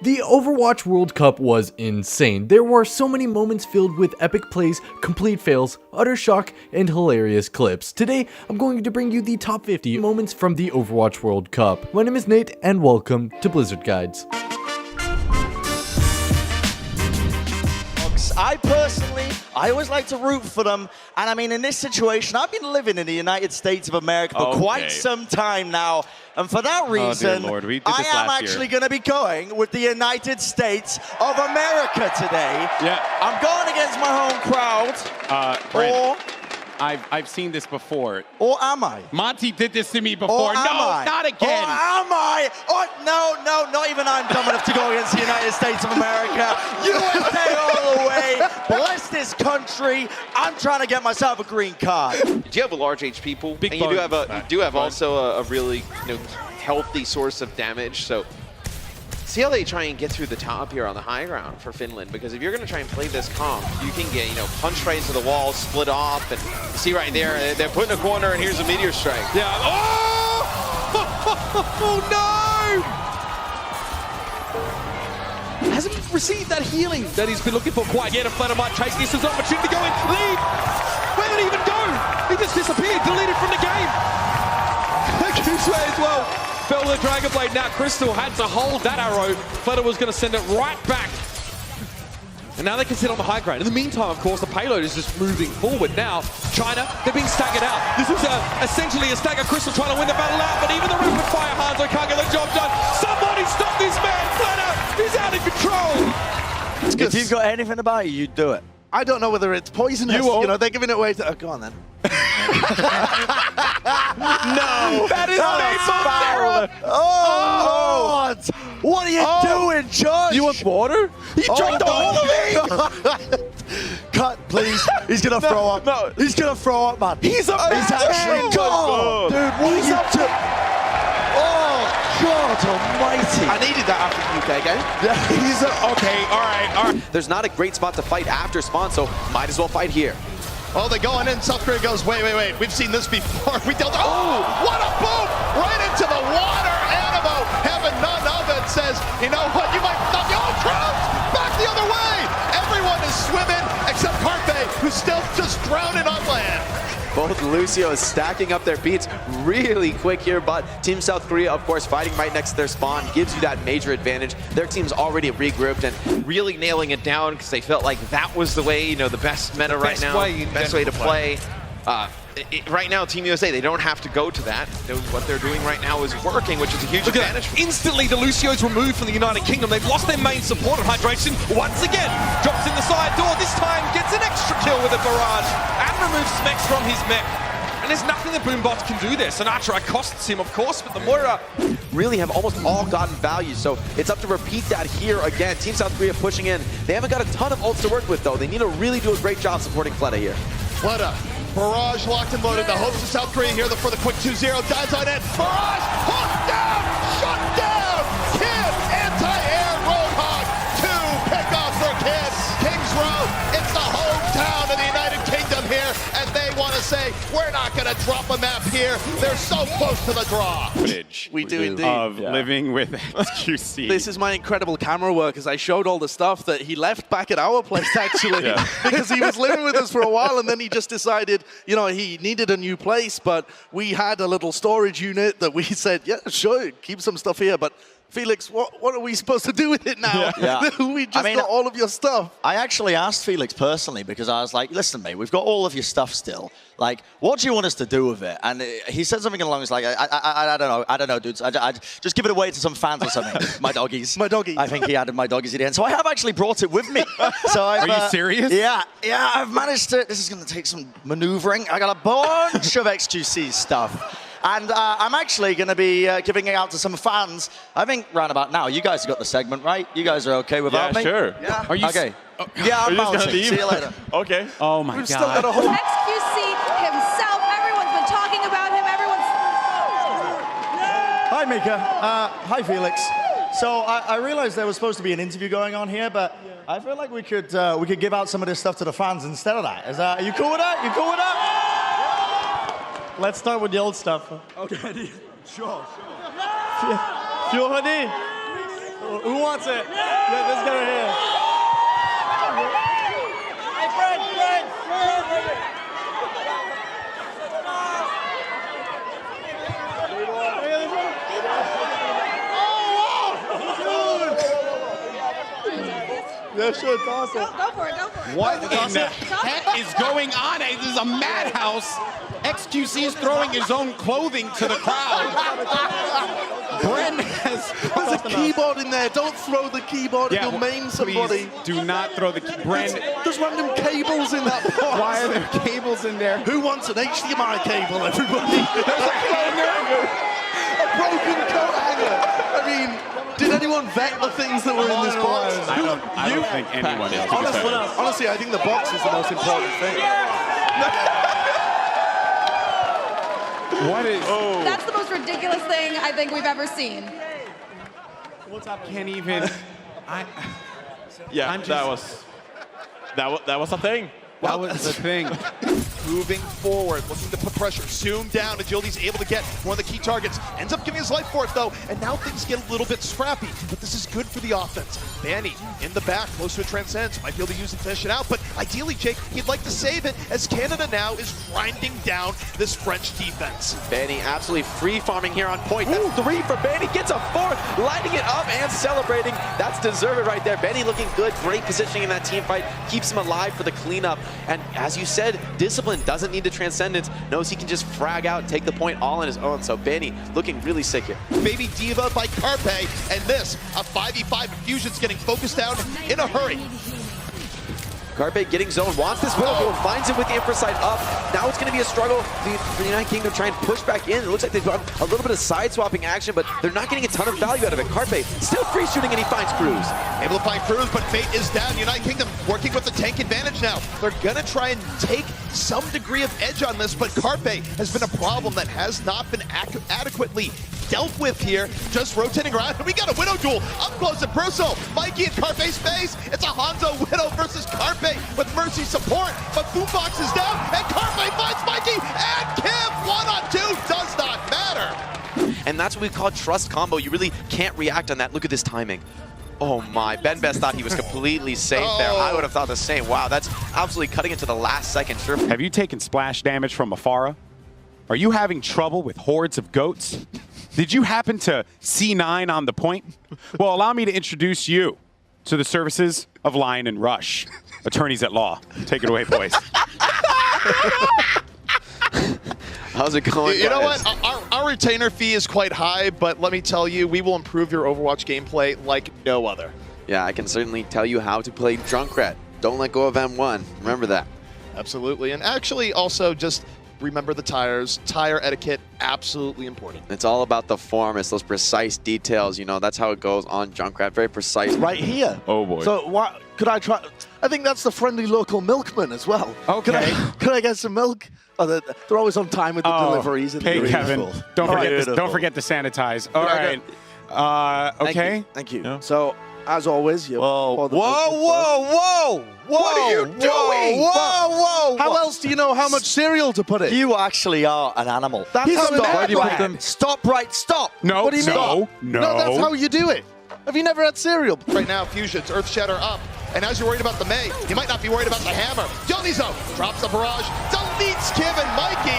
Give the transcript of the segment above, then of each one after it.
The Overwatch World Cup was insane. There were so many moments filled with epic plays, complete fails, utter shock, and hilarious clips. Today, I'm going to bring you the top 50 moments from the Overwatch World Cup. My name is Nate, and welcome to Blizzard Guides. I always like to root for them, and I mean, in this situation, I've been living in the United States of America for quite some time now, and for that reason, I am actually going to be going with the United States of America today. Yeah. I'm going against my home crowd, I've seen this before. or am I? Monty did this to me before. Or No, am I? not again. Or am I? Oh, no, not even I'm dumb enough to go against the United States of America. USA all the way. Bless this country. I'm trying to get myself a green card. Do you have a large HP pool? Big and you do have bone. also a really healthy source of damage. So see how they try and get through the top here on the high ground for Finland, because if you're going to try and play this comp, you can get punched right into the wall, split off, and see right there they're put in a corner, and here's a meteor strike. Yeah. Oh no! Hasn't received that healing that he's been looking for quite yet. A Flutter might chase this as an opportunity to go in. Lead! Where did he even go? He just disappeared, deleted from the game. Goose way as well. Fell with the Dragon Blade. Now Crystal had to hold that arrow. Flutter was going to send it right back. And now they can sit on the high ground. In the meantime, of course, the payload is just moving forward. Now, China, they're being staggered out. This is essentially a stagger. Crystal trying to win the battle out, but even the rapid fire Hanzo can't get the job done. Somebody stop this man! Flutter is out of control! If you've got anything about you, you'd do it. I don't know whether it's poisonous. You won't. They're giving it away to... Oh, go on then. No! That is foul! Oh, what are you doing, Josh? You want water? He drank the whole thing! Cut, please. He's gonna throw up. No. He's gonna throw up, man. He's a He's actually gone. Dude, what are you doing? Oh, God almighty. I needed that after the UK game. Okay, all right. There's not a great spot to fight after spawn, so might as well fight here. Oh, they're going in. South Korea goes, wait. We've seen this before. We dealt. Oh, what a boom! Right into the water. Animo, having none of it, says, you know what? You might not. Oh, Trout! Back the other way. Everyone is swimming except Carpe, who's still just drowning on land. Both Lucio is stacking up their beats really quick here, but Team South Korea, of course, fighting right next to their spawn gives you that major advantage. Their team's already regrouped and really nailing it down because they felt like that was the way, the best meta right now, best way to play. Right now, Team USA, they don't have to go to that. What they're doing right now is working, which is a huge advantage. Instantly, the Lucio's removed from the United Kingdom. They've lost their main support on Hydration once again. Drops in the side door. This time gets an extra kill with a barrage and removes Smex from his mech. And there's nothing that Boombots can do there. Sinatra costs him, of course, but the Moira really have almost all gotten value, so it's up to repeat that here again. Team South Korea pushing in. They haven't got a ton of ults to work with, though. They need to really do a great job supporting Fleta here. Fleta. Barrage locked and loaded. The hopes of South Korea here for the quick 2-0. Dives on in. Barrage hooked down. Shut down. Kid anti-air roadhog. 2 pickoffs for Kid. Kings Row. It's the hometown of the United Kingdom here, and they want to say we're not going to drop a map here. They're so close to the draw. We do indeed. of living with XQC. This is my incredible camera work, as I showed all the stuff that he left back at our place, actually, because he was living with us for a while, and then he just decided, he needed a new place, but we had a little storage unit that we said, yeah, sure, keep some stuff here, but Felix, what are we supposed to do with it now? Yeah. We just got all of your stuff. I actually asked Felix personally because I was like, listen, mate, we've got all of your stuff still. Like, what do you want us to do with it? And he said something along the lines like, I don't know, dudes. I just give it away to some fans or something. My doggies. My doggies. I think he added my doggies at the end. So I have actually brought it with me. So Are you serious? Yeah, I've managed to, this is going to take some maneuvering. I got a bunch of XQC stuff. And I'm actually going to be giving it out to some fans. I think round about now. You guys have got the segment, right? You guys are okay without me? Sure. Yeah, Are you okay. Yeah, I'm bouncing. See you later. Okay. Oh my God. Still got a whole... XQC himself, everyone's been talking about him, Hi, Mika. Hi, Felix. So I realized there was supposed to be an interview going on here, but I feel like we could give out some of this stuff to the fans instead of that. Are you cool with that? You cool with that? Let's start with the old stuff. Okay. Sure. Fjordi. Who wants it? Yeah, this guy right here. Hey, Fred. Yeah, sure, toss it. Go for it. What in the heck is going on? This is a madhouse. XQC is throwing his own clothing to the crowd. Bren has... There's a keyboard in there. Don't throw the keyboard. You'll maim somebody. Please do not throw the... Bren... There's random cables in that box. Why are there cables in there? Who wants an HDMI cable, everybody? There's a hanger. A broken coat hanger. I mean... Did anyone vet the things that were in this box? I don't think anyone else. Honestly, I think the box is the most important thing. What is... Oh. That's the most ridiculous thing I think we've ever seen. What's up? Can't even... Yeah, that was a thing. That was the thing. Moving forward, looking to put pressure. Zoom down. Agility's able to get one of the key targets. Ends up giving his life for it, though. And now things get a little bit scrappy. But this is good for the offense. Manny in the back, close to a Transcendence. Might be able to use it, finish it out. But ideally, Jake, he'd like to save it as Canada now is grinding down this French defense. Benny absolutely free farming here on point. That's 3 for Benny. Gets a 4th, lighting it up and celebrating. That's deserved right there. Benny looking good. Great positioning in that team fight. Keeps him alive for the cleanup. And as you said, Discipline doesn't need the Transcendence. Knows he can just frag out, take the point all on his own. So Benny looking really sick here. Baby Diva by Carpe. And this, a 5v5 Fusion's getting focused down in a hurry. Carpe getting zone, wants this Widow goal, finds it with the infra side up. Now it's going to be a struggle for the United Kingdom to try and push back in. It looks like they've got a little bit of side swapping action, but they're not getting a ton of value out of it. Carpe still free shooting and he finds Cruz. Able to find Cruz, but Fate is down. United Kingdom working with the tank advantage now. They're going to try and take some degree of edge on this, but Carpe has been a problem that has not been adequately dealt with here. Just rotating around, and we got a Widow duel up close and personal. Mikey in Carpe's face. It's a Hanzo Widow versus Carpe with Mercy support, but Boombox is down, and Carpe finds Mikey, and Kim 1-on-2 does not matter. And that's what we call trust combo. You really can't react on that. Look at this timing. Oh my, Ben Best thought he was completely safe there. I would have thought the same. Wow, that's absolutely cutting it to the last second. Sure. Have you taken splash damage from Afara? Are you having trouble with hordes of goats? Did you happen to C9 on the point? Well, allow me to introduce you to the services of Lion and Rush, attorneys at law. Take it away, boys. How's it going, You know what? Our retainer fee is quite high, but let me tell you, we will improve your Overwatch gameplay like no other. Yeah, I can certainly tell you how to play Junkrat. Don't let go of M1. Remember that. Absolutely. And actually also just remember the tires. Tire etiquette, absolutely important. It's all about the form. It's those precise details. You know, that's how it goes on Junkrat. Very precise. Right here. Oh, boy. So what could I try? I think that's the friendly local milkman as well. Okay. Could I get some milk? Oh, they're always on time with the deliveries. And hey, Kevin. Don't forget to sanitize. All right. Okay. Thank you. No. So, as always, you. Whoa. What are you doing? Whoa. How else do you know how much cereal to put in? You actually are an animal. That's how Stop. you put them. Stop. No, What do you mean? No. That's how you do it. Have you never had cereal? Right now, Fusion's Earthshatter up. And as you're worried about the May, you might not be worried about the hammer. Yonizo drops the barrage, deletes Kim and Mikey,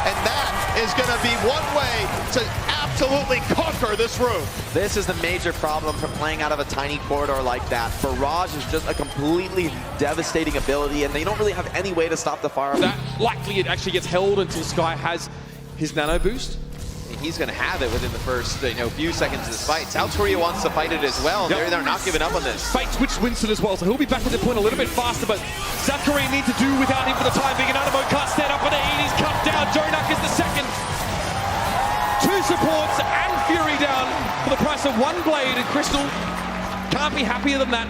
and that is going to be one way to absolutely conquer this room. This is the major problem for playing out of a tiny corridor like that. Barrage is just a completely devastating ability, and they don't really have any way to stop the fire. That likely it actually gets held until Sky has his nano boost. He's going to have it within the first few seconds of this fight. South Korea wants to fight it as well, and they're not giving up on this. Fate switched Winston as well, so he'll be back at the point a little bit faster, but South Korea need to do without him for the time being. Animo can't stand up for the heat, he's cut down. Jonak is the second. 2 supports and Fury down for the price of 1 blade, and Crystal can't be happier than that.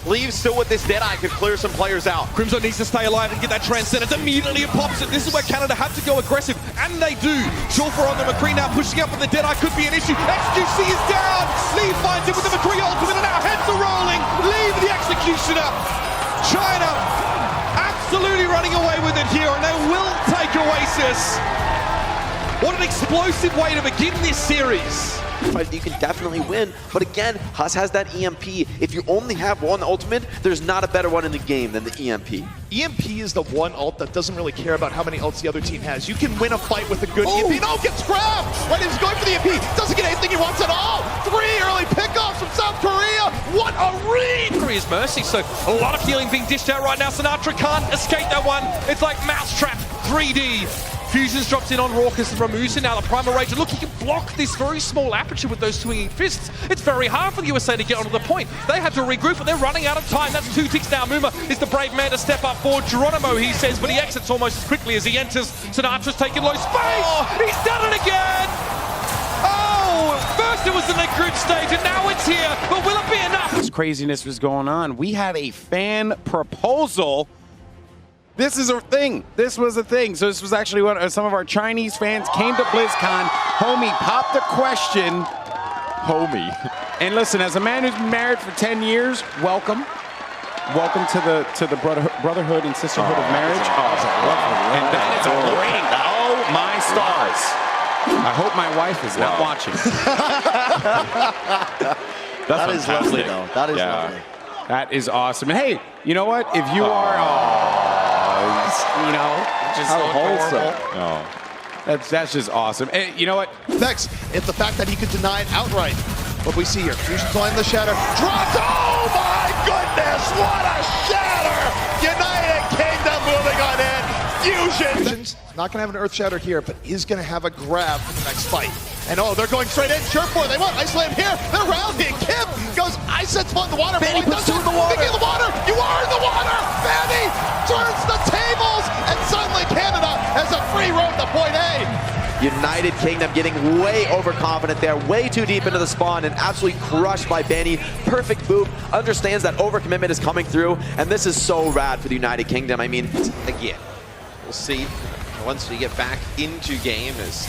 Leave still with this Deadeye could clear some players out. Crimson needs to stay alive and get that Transcendence. Immediately it pops it. This is where Canada have to go aggressive, and they do. Shulfer on the McCree now pushing up, and the Deadeye could be an issue. XQC is down. Lee finds it with the McCree ultimate, and now heads are rolling. Leave the executioner. China absolutely running away with it here, and they will take Oasis. What an explosive way to begin this series. fight you can definitely win. But again, Huss has that EMP. If you only have one ultimate, there's not a better one in the game than the EMP. EMP is the one ult that doesn't really care about how many ults the other team has. You can win a fight with a good EMP. No, gets grabbed! Right, he's going for the EMP. Doesn't get anything he wants at all. 3 early pickoffs from South Korea. What a read! Korea's mercy, so a lot of healing being dished out right now. Sinatra can't escape that one. It's like Mousetrap 3D. Fusions drops in on Raucus and Ramusa. Now the Primal Rage. Look, he can block this very small aperture with those swinging fists. It's very hard for the USA to get onto the point. They have to regroup, but they're running out of time. That's 2 ticks now. Muma is the brave man to step up for Geronimo, he says, but he exits almost as quickly as he enters. Sinatra's taking low space. Oh, he's done it again! Oh, first it was in the group stage, and now it's here. But will it be enough? This craziness was going on. We had a fan proposal. This is a thing. This was a thing. So this was actually what some of our Chinese fans came to BlizzCon. Homie popped a question. Homie. And listen, as a man who's been married for 10 years, welcome. Welcome to the brotherhood and sisterhood of marriage. And that is a great. Oh my stars. I hope my wife is not watching. That is lovely, though. That is lovely. That is awesome. And hey, you know what? If you you know, just how wholesome. Oh, that's just awesome. And you know what? Next, it's the fact that he could deny it outright. What we see here, Fusion's on the shatter. Dropped, oh my goodness, what a shatter! United Kingdom moving on in. Fusion's not gonna have an Earth Shatter here, but is gonna have a grab for the next fight. And oh, they're going straight in. Sure for they want Iceland here. They're rounding. Kim goes, I said spot in the water. Benny puts 2 in the water. In the water. You are in the water. Benny turns the tables, and suddenly Canada has a free road to point A. United Kingdom getting way overconfident there, way too deep into the spawn and absolutely crushed by Benny. Perfect boop, understands that overcommitment is coming through, and this is so rad for the United Kingdom. I mean, again, we'll see once we get back into game. As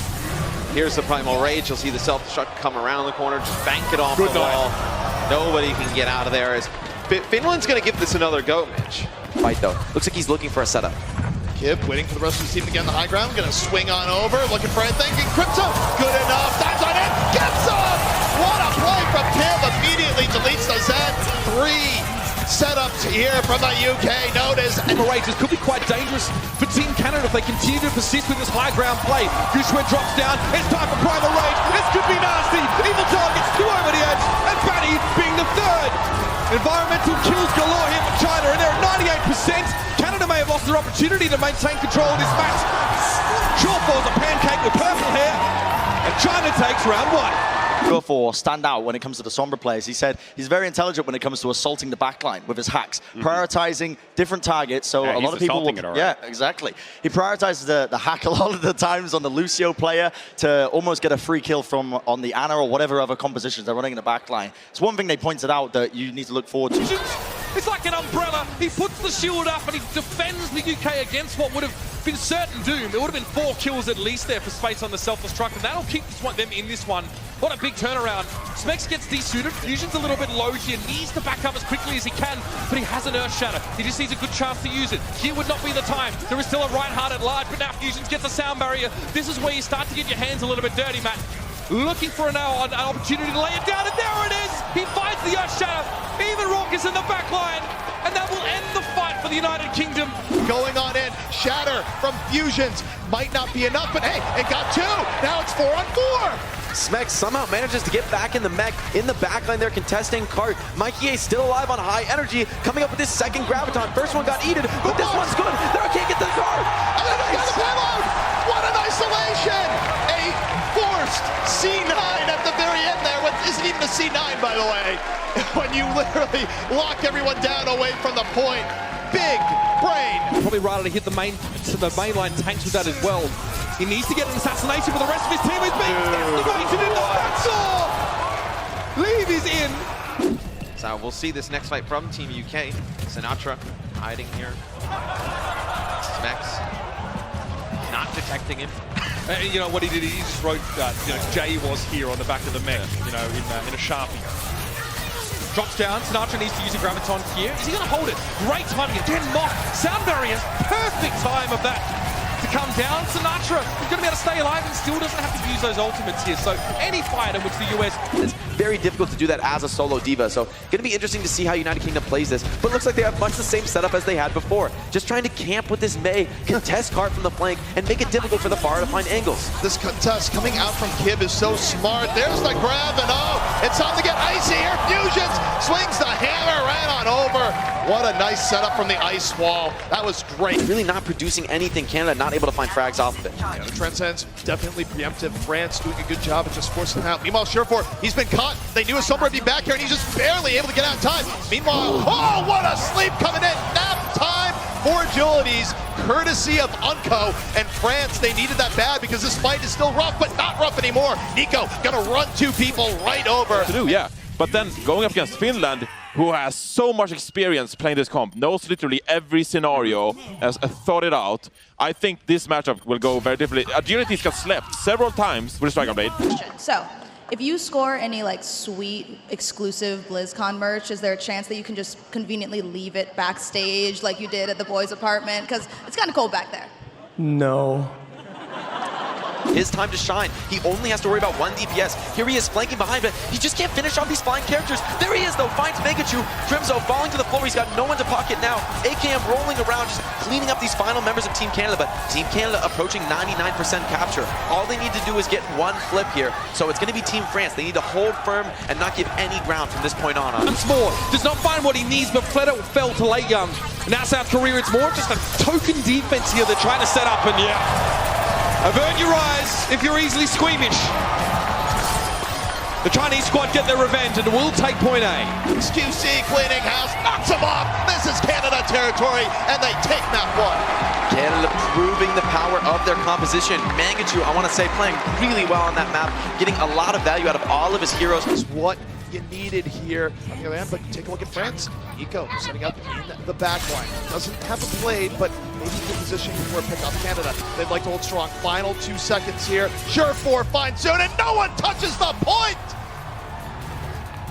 here's the Primal Rage, you'll see the self-destruct come around the corner, just bank it off the wall. Nobody can get out of there. As Finland's going to give this another go, Mitch. Fight though, looks like he's looking for a setup. Kib waiting for the rest of the team to get on the high ground. Gonna swing on over, looking for anything. Crypto, good enough. That's on it. Gets up. What a play from Kib. Immediately deletes the Z. 3 setups here from the UK. Notice. And Rages could be quite dangerous for Team Canada if they continue to persist with this high ground play. Gushwin drops down. It's time for Primal Rage. This could be nasty. Evil targets 2 over the edge. And Batty being the 3rd. Environmental kills galore here for China, and they're at 98%. Canada may have lost their opportunity to maintain control of this match. Shortfall's a pancake with purple hair, and China takes round 1. For stand out when it comes to the Sombra players. He said he's very intelligent when it comes to assaulting the backline with his hacks, prioritizing different targets. So a lot of people will, yeah, exactly. He prioritizes the hack a lot of the times on the Lucio player to almost get a free kill from on the Ana or whatever other compositions they're running in the backline. It's one thing they pointed out that you need to look forward to. It's like an umbrella. He puts the shield up and he defends the UK against what would have been certain doom. There would have been 4 kills at least there for space on the self-destruct, and that'll keep them in this one. What a big turnaround. Smex gets desuited. Fusion's a little bit low here. Needs to back up as quickly as he can, but he has an Earth Shatter. He just needs a good chance to use it. Here would not be the time. There is still a Reinhardt at large, but now Fusions gets a sound barrier. This is where you start to get your hands a little bit dirty, Matt. Looking for an opportunity to lay it down, and there it is! He finds the Earth Shatter. Even Raucus in the back line, and that will end the fight for the United Kingdom. Going on in, Shatter from Fusions. Might not be enough, but hey, it got 2. Now it's 4 on 4. Smex somehow manages to get back in the mech. In the backline, they're contesting Cart. Mikey A still alive on high energy, coming up with this second Graviton. First one got eaten, but this one's good. They can't get the car. And then they got the payload. What an isolation! A forced C9 at the very end there, which isn't even a C9, by the way. When you literally lock everyone down away from the point. Big brain. Probably rather to hit the mainline tanks with that as well. He needs to get an assassination, but the rest of his team is being decimated in the backdoor. Leave is in. So we'll see this next fight from Team UK. Sinatra hiding here. Smex not detecting him. You know what he did? He just wrote, Jay was here on the back of the mech, in a Sharpie. Drops down. Sinatra needs to use a Graviton here. Is he going to hold it? Great timing. Again, Mock. Sound barrier. Perfect time of that. to come down. Sinatra is going to be able to stay alive and still doesn't have to use those ultimates here. So any fight in which the US... It's very difficult to do that as a solo diva, so going to be interesting to see how United Kingdom plays this, but it looks like they have much the same setup as they had before. Just trying to camp with this Mei, contest card from the flank, and make it difficult for the Pharah to find angles. This contest coming out from Kib is so smart. There's the grab, and oh, it's time to get icy here. Fusions swings the hammer right on over. What a nice setup from the ice wall. That was great. Really not producing anything. Canada not able to find frags off of it. Yeah, the Transcendence definitely preemptive. France doing a good job of just forcing them out. Meanwhile, Surefour, he's been caught. They knew his Sombra would be back here, and he's just barely able to get out in time. Meanwhile, oh, what a sleep coming in. Nap time for Agilities, courtesy of Unco. And France, they needed that bad because this fight is still rough, but not rough anymore. Nico gonna run two people right over. To do, yeah. But then going up against Finland, who has so much experience playing this comp, knows literally every scenario, has thought it out. I think this matchup will go very differently. Agilities got slept several times with the Striker Blade. So, if you score any like sweet exclusive BlizzCon merch, is there a chance that you can just conveniently leave it backstage like you did at the boys' apartment? Because it's kind of cold back there. No. His time to shine. He only has to worry about one DPS. Here he is flanking behind, but he just can't finish off these flying characters. There he is, though. Finds Megachu. Crimzo falling to the floor. He's got no one to pocket now. AKM rolling around, just cleaning up these final members of Team Canada, but Team Canada approaching 99% capture. All they need to do is get one flip here. So it's going to be Team France. They need to hold firm and not give any ground from this point on. Once more, does not find what he needs, but Fledo fell to late young. Now South Korea, it's more just a token defense here they're trying to set up, and yeah. Avert your eyes if you're easily squeamish. The Chinese squad get their revenge and will take point A. XQC cleaning house, knocks him off. This is Canada territory, and they take map one. Canada proving the power of their composition. Mangachu, I want to say, playing really well on that map, getting a lot of value out of all of his heroes. Is what you needed here on the other end, but take a look at France. Nico setting up in the back line. Doesn't have a blade, but maybe good position for a pick off Canada. They'd like to hold strong. Final 2 seconds here. Surefour finds soon, and no one touches the point!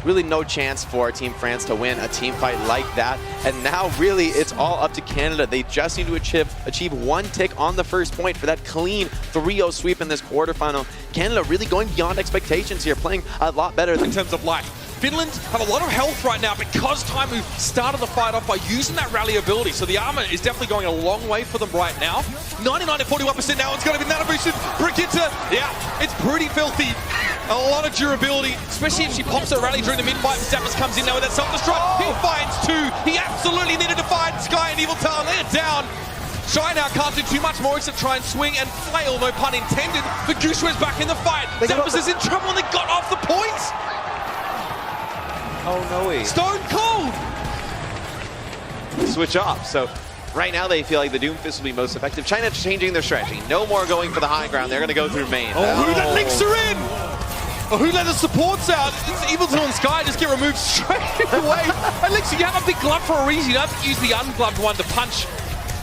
Really no chance for Team France to win a team fight like that. And now really it's all up to Canada. They just need to achieve one tick on the first point for that clean 3-0 sweep in this quarterfinal. Canada really going beyond expectations here, playing a lot better in terms of life. Finland have a lot of health right now because Taimu started the fight off by using that rally ability. So the armor is definitely going a long way for them right now. 99 to 41% now. It's going to be nano boosted. Brigitte, yeah, it's pretty filthy. A lot of durability, especially if she pops her rally during the mid-fight. Zappos comes in now with that self-destruct. He finds two. He absolutely needed to find Sky and Evil Talon. Lay it down. Shy now can't do too much more except try and swing and flail, no pun intended. But Gushue's back in the fight. Zappos is in trouble and they got off the points. Oh, no way. Stone cold. Switch off. So right now they feel like the Doomfist will be most effective. China changing their strategy. No more going for the high ground. They're going to go through main. Oh, who let links her in? Oh, who let the supports out? It's Evil and Sky just get removed straight away. And Lixer, you have a big glove for a reason. You don't have to use the ungloved one to punch.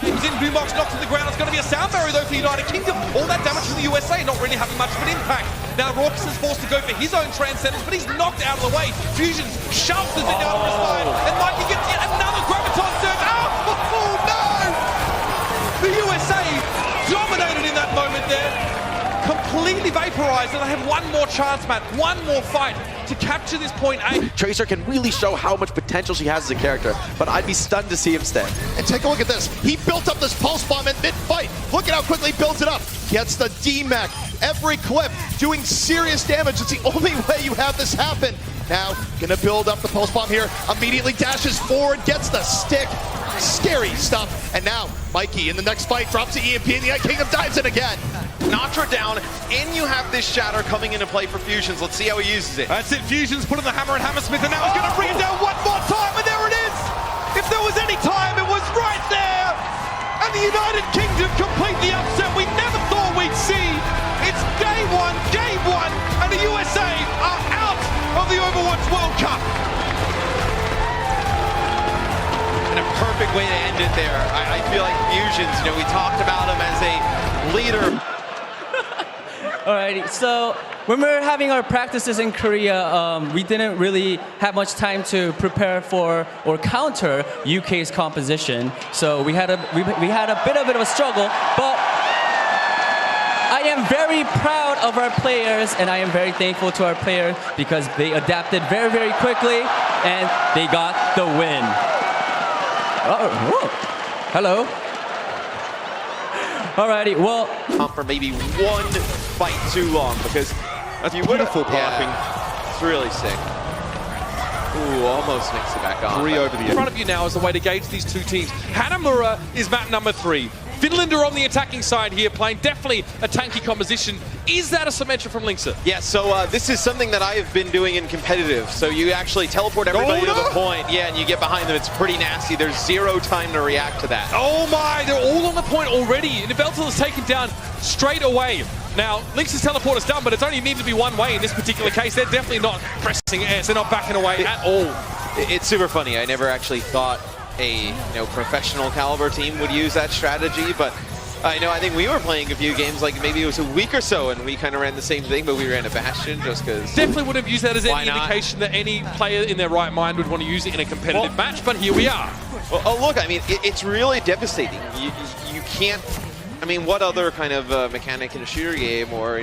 He's in Boombox, knocked to the ground. It's going to be a sound barrier though for the United Kingdom. All that damage from the USA, not really having much of an impact. Now Raucus is forced to go for his own Transcendence, but he's knocked out of the way. Fusions shoves the thing down to his side, and Mikey gets yet another Graviton serve. Oh no! The USA dominated in that moment there. Completely vaporized, and I have one more chance, Matt. One more fight to capture this point A. Tracer can really show how much potential she has as a character, but I'd be stunned to see him stay. And take a look at this. He built up this pulse bomb in mid-fight. Look at how quickly he builds it up. Gets the D-Mech. Every clip doing serious damage. It's the only way you have this happen. Now, gonna build up the pulse bomb here. Immediately dashes forward, gets the stick. Scary stuff. And now, Mikey in the next fight drops the EMP and the United Kingdom dives in again. Natra down, and you have this Shatter coming into play for Fusions. Let's see how he uses it. That's it, Fusions put in the hammer and Hammersmith, and now he's going to bring it down one more time, and there it is! If there was any time, it was right there! And the United Kingdom complete the upset we never thought we'd see! It's game one, and the USA are out of the Overwatch World Cup! And a perfect way to end it there. I feel like Fusions, you know, we talked about him as a leader. Alrighty, so when we were having our practices in Korea, we didn't really have much time to prepare for or counter UK's composition. So we had a bit of a struggle, but I am very proud of our players, and I am very thankful to our players because they adapted very, very quickly, and they got the win. Oh, hello. Alrighty, well. For maybe one fight too long, because that's beautiful blocking. It's really sick. Ooh, almost makes it back on. 3 over the end. In front of you now is the way to gauge these two teams. Hanamura is map number 3. Finland are on the attacking side here, playing definitely a tanky composition. Is that a Symmetra from Linksa? Yeah, so this is something that I've been doing in competitive. So you actually teleport everybody to the point, yeah, and you get behind them. It's pretty nasty. There's 0 time to react to that. Oh my, they're all on the point already. And Veltel is taken down straight away. Now, Linksa's teleport is done, but it's only needed to be one way in this particular case. They're definitely not pressing S. They're not backing away at all. It's super funny. I never actually thought a professional caliber team would use that strategy, but I think we were playing a few games, like maybe it was a week or so, and we kind of ran the same thing, but we ran a Bastion just because. Definitely would have used that as any indication that any player in their right mind would want to use it in a competitive match, but here we are. Well, oh look, I mean, it's really devastating. You can't. I mean, what other kind of mechanic in a shooter game, or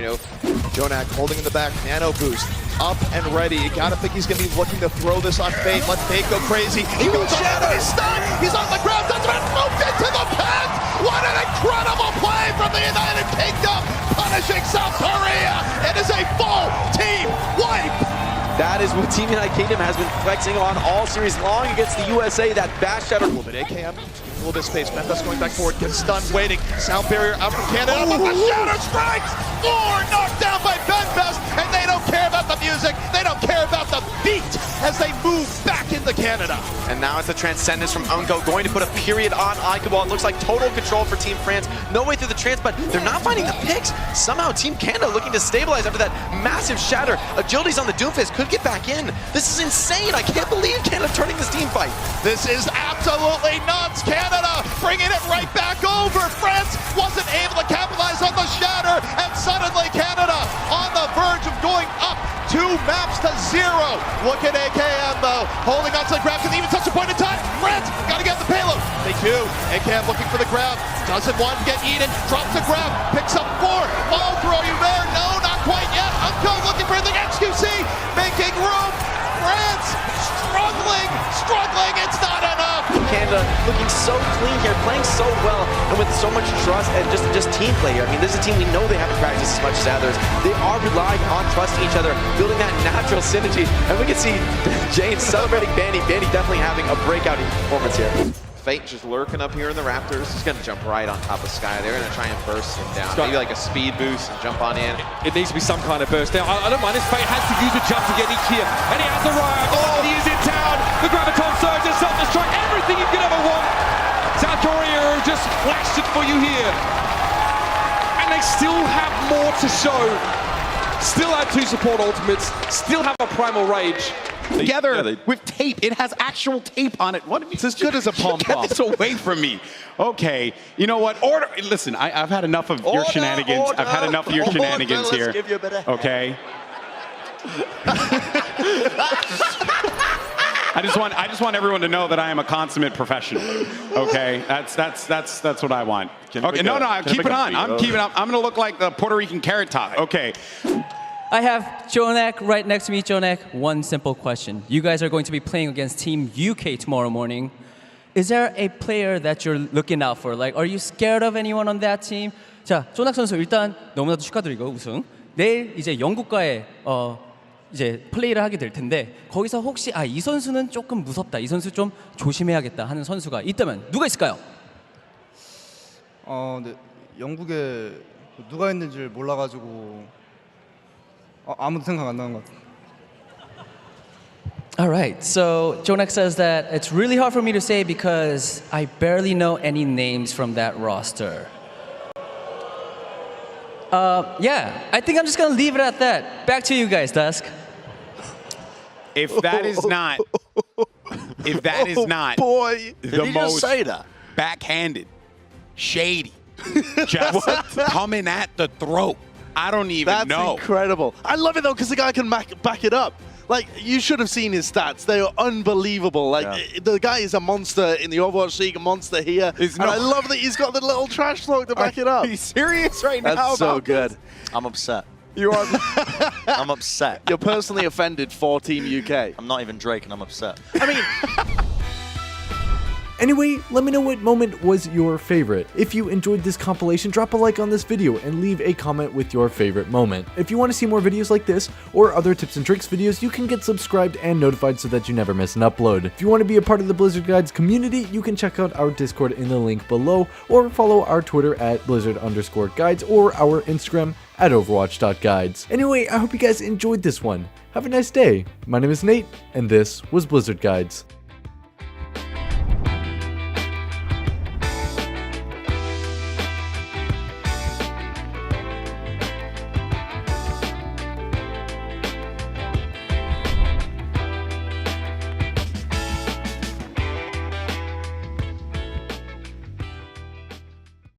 Jonak holding in the back, nano boost, up and ready. You gotta think he's gonna be looking to throw this on Fate. Let Fate go crazy. He goes down, he's stunned. He's on the ground. Doesn't moved into the path. What an incredible play from the United Kingdom, punishing South Korea. It is a full team wipe. That is what Team United Kingdom has been flexing on all series long against the USA. That bash shatter. A little bit AKM, a little bit space. Memphis going back forward, gets stunned, waiting. Sound barrier out from Canada, but the shatter strikes. 4 knocked down by Benfest, and they don't care about the music. They don't care about the beat as they move back into Canada. And now it's the Transcendence from Unko going to put a period on Iceball. It looks like total control for Team France. No way through the trans, but they're not finding the picks. Somehow Team Canada looking to stabilize after that massive shatter. Agility's on the Doomfist, could get back in. This is insane. I can't believe Canada turning this team fight. This is absolutely nuts. Canada bringing it right back over. France wasn't able to capitalize on the shatter, and suddenly Canada on the verge of going up 2 maps to 0. Look at AKM though, holding on to the grab, can even touch the point in time. France gotta get the payload. They do. AKM looking for the grab, doesn't want to get eaten, drops the grab, picks up 4. Ball throw you there, no, not quite yet. Unco looking for the XQC, making room. France struggling, it's not enough. Canada looking so clean here, playing so well, and with so much trust and just team play here. I mean, this is a team we know they haven't practiced as much as others. They are relying on trusting each other, building that natural synergy, and we can see Jane celebrating Bandy. Bandy definitely having a breakout performance here. Fate just lurking up here in the Raptors. He's going to jump right on top of Sky. They're going to try and burst him down. Maybe like a speed boost and jump on in. It needs to be some kind of burst. Now, I don't mind if Fate has to use a jump to get each here. And he has arrived. Oh, he is in town. The Graviton Surge and self-destruct. Everything you could ever want. South Korea just flashed it for you here. And they still have more to show. Still have 2 support ultimates. Still have a Primal Rage. Together with tape. It has actual tape on it. What? It's as good as a pom-pom. Get this away from me. Okay. You know what? Order. Listen, I've had enough of your shenanigans. I've had enough of your shenanigans here. Let's give you a bit of okay. I just want everyone to know that I am a consummate professional. Okay, that's what I want. Okay, no, keep it on. I'm keeping up. I'm gonna look like the Puerto Rican carrot top. Okay. I have Jonak right next to me. Jonak, one simple question. You guys are going to be playing against Team UK tomorrow morning. Is there a player that you're looking out for? Like, are you scared of anyone on that team? 자, 조낙 선수 일단 너무나도 축하드리고 우승. 내일 이제 영국과의 이제 플레이를 하게 될 텐데 거기서 혹시 이 선수는 조금 무섭다, 이 선수 좀 조심해야겠다 하는 선수가 있다면 누가 있을까요? 네, 영국에 누가 있는지 몰라가지고 아무도 생각 안 나는 것 같아요. All right, so Jonak says that it's really hard for me to say because I barely know any names from that roster. Yeah, I think I'm just gonna leave it at that. Back to you guys, Dusk. If that is not boy, the most say that? backhanded, shady, just coming at the throat. I don't even know. That's incredible. I love it though because the guy can back it up. Like, you should have seen his stats. They are unbelievable. Like, the guy is a monster in the Overwatch League, a monster here. And I love that he's got the little trash talk to back it up. Are you serious right now? That's so good. I'm upset. You are. I'm upset. You're personally offended for Team UK. I'm not even Drake and I'm upset. I mean... Anyway, let me know what moment was your favorite. If you enjoyed this compilation, drop a like on this video and leave a comment with your favorite moment. If you want to see more videos like this or other tips and tricks videos, you can get subscribed and notified so that you never miss an upload. If you want to be a part of the Blizzard Guides community, you can check out our Discord in the link below or follow our Twitter at Blizzard_Guides or our Instagram at Overwatch.Guides. Anyway, I hope you guys enjoyed this one. Have a nice day. My name is Nate, and this was Blizzard Guides.